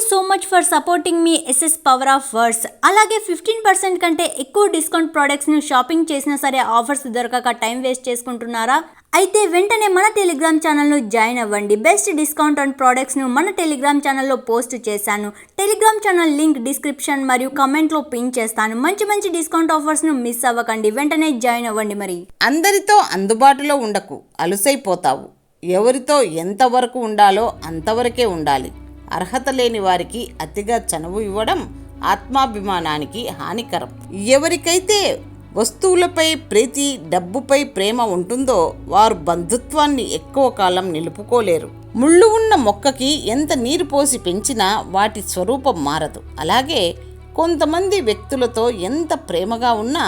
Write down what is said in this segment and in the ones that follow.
So much for supporting me SS power of words. అలాగే 15% కంటే ఎక్కువ డిస్కౌంట్ ప్రోడక్ట్స్ను షాపింగ్ చేసినా సరే ఆఫర్స్ దొరకక టైం వేస్ట్ చేసుకుంటున్నారా? అయితే వెంటనే మన టెలిగ్రామ్ ఛానల్ను జాయిన్ అవ్వండి. బెస్ట్ డిస్కౌంట్ ఆన్ ప్రోడక్ట్స్ను మన టెలిగ్రామ్ ఛానల్లో పోస్ట్ చేశాను. టెలిగ్రామ్ ఛానల్ లింక్ డిస్క్రిప్షన్ మరియు కమెంట్లో పిన్ చేస్తాను. మంచి డిస్కౌంట్ ఆఫర్స్ను మిస్ అవ్వకండి. వెంటనే జాయిన్ అవ్వండి. మరి అందరితో అందుబాటులో ఉండకు, అలుసైపోతావు. ఎవరితో ఎంతవరకు ఉండాలో అంతవరకే ఉండాలి. అర్హత లేని వారికి అతిగా చనువు ఇవ్వడం ఆత్మాభిమానానికి హానికరం. ఎవరికైతే వస్తువులపై ప్రీతి, డబ్బుపై ప్రేమ ఉంటుందో వారు బంధుత్వాన్ని ఎక్కువ కాలం నిలుపుకోలేరు. ముళ్ళు ఉన్న మొక్కకి ఎంత నీరు పోసి పెంచినా వాటి స్వరూపం మారదు. అలాగే కొంతమంది వ్యక్తులతో ఎంత ప్రేమగా ఉన్నా,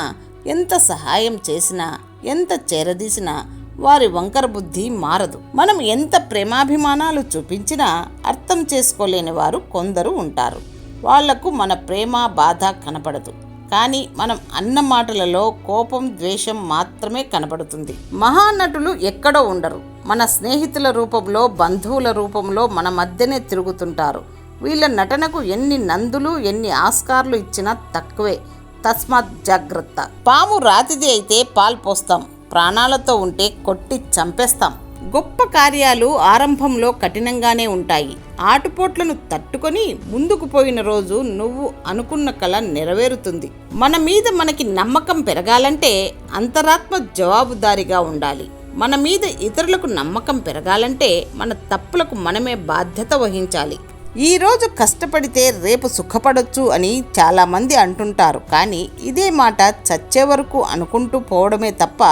ఎంత సహాయం చేసినా, ఎంత చేరదీసినా వారి వంకర బుద్ధి మారదు. మనం ఎంత ప్రేమాభిమానాలు చూపించినా అర్థం చేసుకోలేని వారు కొందరు ఉంటారు. వాళ్లకు మన ప్రేమ, బాధ కనపడదు. కానీ మనం అన్న మాటలలో కోపం, ద్వేషం మాత్రమే కనపడుతుంది. మహానటులు ఎక్కడో ఉండరు. మన స్నేహితుల రూపంలో, బంధువుల రూపంలో మన మధ్యనే తిరుగుతుంటారు. వీళ్ళ నటనకు ఎన్ని నందులు, ఎన్ని ఆస్కార్లు ఇచ్చినా తక్కువే. తస్మాత్ జాగ్రత్త. పాము రాతిది అయితే పాలు పోస్తాం, ప్రాణాలతో ఉంటే కొట్టి చంపేస్తాం. గొప్ప కార్యాలు ఆరంభంలో కఠినంగానే ఉంటాయి. ఆటుపోట్లను తట్టుకొని ముందుకు పోయిన రోజు నువ్వు అనుకున్న కల నెరవేరుతుంది. మన మీద మనకి నమ్మకం పెరగాలంటే అంతరాత్మ జవాబుదారీగా ఉండాలి. మన మీద ఇతరులకు నమ్మకం పెరగాలంటే మన తప్పులకు మనమే బాధ్యత వహించాలి. ఈరోజు కష్టపడితే రేపు సుఖపడొచ్చు అని చాలామంది అంటుంటారు. కానీ ఇదే మాట చచ్చే వరకు అనుకుంటూ పోవడమే తప్ప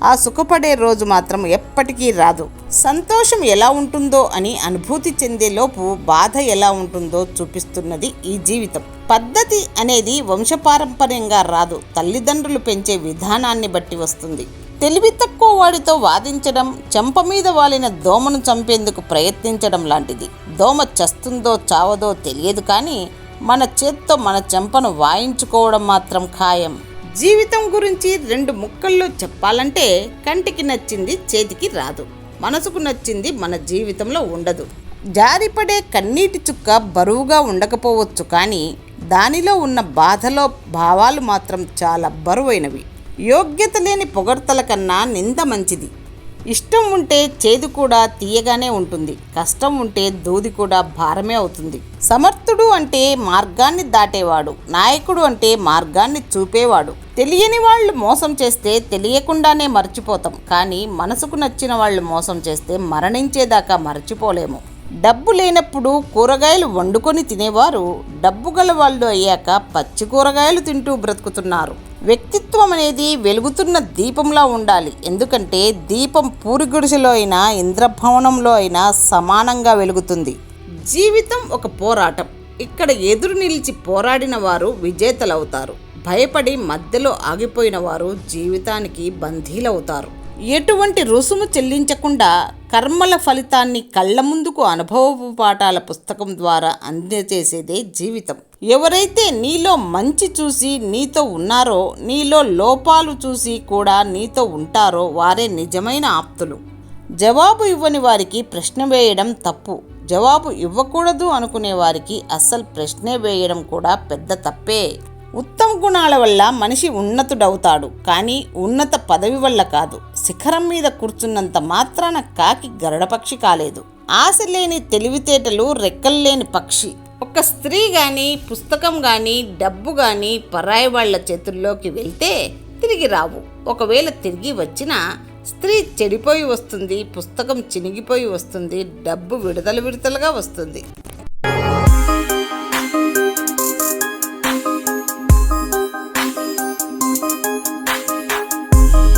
ఆ సుఖపడే రోజు మాత్రం ఎప్పటికీ రాదు. సంతోషం ఎలా ఉంటుందో అని అనుభూతి చెందేలోపు బాధ ఎలా ఉంటుందో చూపిస్తున్నది ఈ జీవితం. పద్ధతి అనేది వంశపారంపర్యంగా రాదు, తల్లిదండ్రులు పెంచే విధానాన్ని బట్టి వస్తుంది. తెలివి తక్కువ వాడితో వాదించడం, చెంప మీద వాలిన దోమను చంపేందుకు ప్రయత్నించడం లాంటిది. దోమ చస్తుందో చావదో తెలియదు, కానీ మన చేత్తో మన చెంపను వాయించుకోవడం మాత్రం ఖాయం. జీవితం గురించి 2 ముక్కల్లో చెప్పాలంటే కంటికి నచ్చింది చేతికి రాదు, మనసుకు నచ్చింది మన జీవితంలో ఉండదు. జారిపడే కన్నీటి చుక్క బరువుగా ఉండకపోవచ్చు, కానీ దానిలో ఉన్న బాధలో భావాలు మాత్రం చాలా బరువైనవి. యోగ్యత లేని పొగడ్తల కన్నా నింద మంచిది. ఇష్టం ఉంటే చేదు కూడా తీయగానే ఉంటుంది. కష్టం ఉంటే దూది కూడా భారమే అవుతుంది. సమర్థుడు అంటే మార్గాన్ని దాటేవాడు, నాయకుడు అంటే మార్గాన్ని చూపేవాడు. తెలియని వాళ్ళు మోసం చేస్తే తెలియకుండానే మర్చిపోతాం, కానీ మనసుకు నచ్చిన వాళ్ళు మోసం చేస్తే మరణించేదాకా మర్చిపోలేము. డబ్బు లేనప్పుడు కూరగాయలు వండుకొని తినేవారు డబ్బు గల వాళ్ళు అయ్యాక పచ్చి కూరగాయలు తింటూ బ్రతుకుతున్నారు. వ్యక్తిత్వం అనేది వెలుగుతున్న దీపంలా ఉండాలి. ఎందుకంటే దీపం పూరిగుడిసెలో అయినా, ఇంద్రభవనంలో అయినా సమానంగా వెలుగుతుంది. జీవితం ఒక పోరాటం. ఇక్కడ ఎదురు నిలిచి పోరాడిన వారు విజేతలవుతారు. భయపడి మధ్యలో ఆగిపోయిన వారు జీవితానికి బందీలవుతారు. ఎటువంటి రుసుము చెల్లించకుండా కర్మల ఫలితాన్ని కళ్ళ ముందుకు అనుభవపు పాఠాల పుస్తకం ద్వారా అందజేసేదే జీవితం. ఎవరైతే నీలో మంచి చూసి నీతో ఉన్నారో, నీలో లోపాలు చూసి కూడా నీతో ఉంటారో వారే నిజమైన ఆప్తులు. జవాబు ఇవ్వని వారికి ప్రశ్న వేయడం తప్పు. జవాబు ఇవ్వకూడదు అనుకునే వారికి అస్సలు ప్రశ్నే వేయడం కూడా పెద్ద తప్పే. ఉత్తమ గుణాల వల్ల మనిషి ఉన్నతుడవుతాడు, కానీ ఉన్నత పదవి వల్ల కాదు. శిఖరం మీద కూర్చున్నంత మాత్రాన కాకి గరుడపక్షి కాలేదు. ఆశ లేని తెలివితేటలు రెక్కలు లేని పక్షి. ఒక స్త్రీ కానీ, పుస్తకం కానీ, డబ్బు కానీ పరాయి వాళ్ల చేతుల్లోకి వెళ్తే తిరిగి రావు. ఒకవేళ తిరిగి వచ్చినా స్త్రీ చెడిపోయి వస్తుంది, పుస్తకం చినిగిపోయి వస్తుంది, డబ్బు విడతలుగా వస్తుంది.